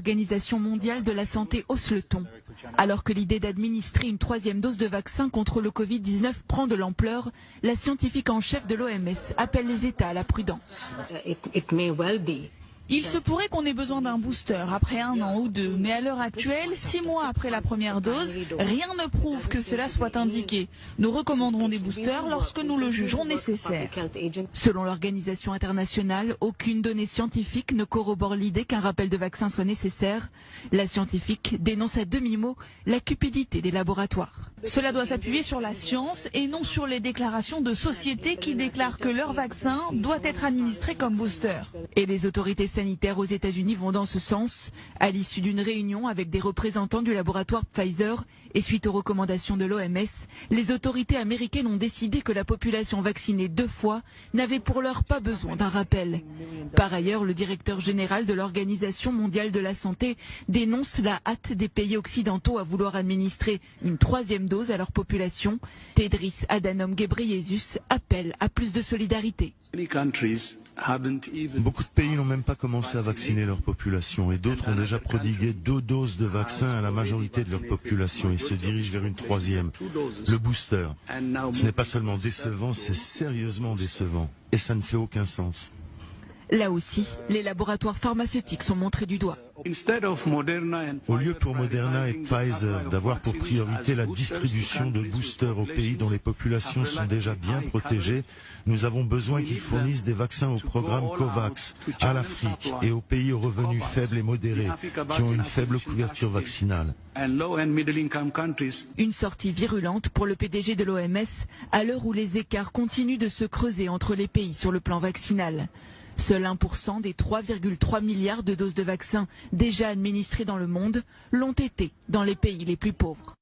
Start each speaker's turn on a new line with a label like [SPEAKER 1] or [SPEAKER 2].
[SPEAKER 1] l'Organisation mondiale de la santé hausse le ton. Alors que l'idée d'administrer une troisième dose de vaccin contre le Covid-19 prend de l'ampleur, la scientifique en chef de l'OMS appelle les États à la prudence.
[SPEAKER 2] Il se pourrait qu'on ait besoin d'un booster après 1 an ou 2, mais à l'heure actuelle, 6 mois après la première dose, rien ne prouve que cela soit indiqué. Nous recommanderons des boosters lorsque nous le jugerons nécessaire.
[SPEAKER 1] Selon l'Organisation internationale, aucune donnée scientifique ne corrobore l'idée qu'un rappel de vaccin soit nécessaire. La scientifique dénonce à demi-mot la cupidité des laboratoires.
[SPEAKER 2] Cela doit s'appuyer sur la science et non sur les déclarations de sociétés qui déclarent que leur vaccin doit être administré comme booster.
[SPEAKER 1] Et les autorités sanitaires aux États-Unis vont dans ce sens. À l'issue d'une réunion avec des représentants du laboratoire Pfizer et suite aux recommandations de l'OMS, les autorités américaines ont décidé que la population vaccinée 2 fois n'avait pour l'heure pas besoin d'un rappel. Par ailleurs, le directeur général de l'Organisation mondiale de la santé dénonce la hâte des pays occidentaux à vouloir administrer une troisième dose à leur population. Tedros Adhanom Ghebreyesus appelle à plus de solidarité.
[SPEAKER 3] Beaucoup de pays n'ont même pas commencé à vacciner leur population et d'autres ont déjà prodigué 2 doses de vaccin à la majorité de leur population et se dirigent vers une troisième, le booster. Ce n'est pas seulement décevant, c'est sérieusement décevant et ça ne fait aucun sens.
[SPEAKER 1] Là aussi, les laboratoires pharmaceutiques sont montrés du doigt.
[SPEAKER 3] Au lieu pour Moderna et Pfizer d'avoir pour priorité la distribution de boosters aux pays dont les populations sont déjà bien protégées, nous avons besoin qu'ils fournissent des vaccins au programme COVAX, à l'Afrique et aux pays aux revenus faibles et modérés, qui ont une faible couverture vaccinale.
[SPEAKER 1] Une sortie virulente pour le PDG de l'OMS à l'heure où les écarts continuent de se creuser entre les pays sur le plan vaccinal. Seul 1% des 3,3 milliards de doses de vaccins déjà administrées dans le monde l'ont été dans les pays les plus pauvres.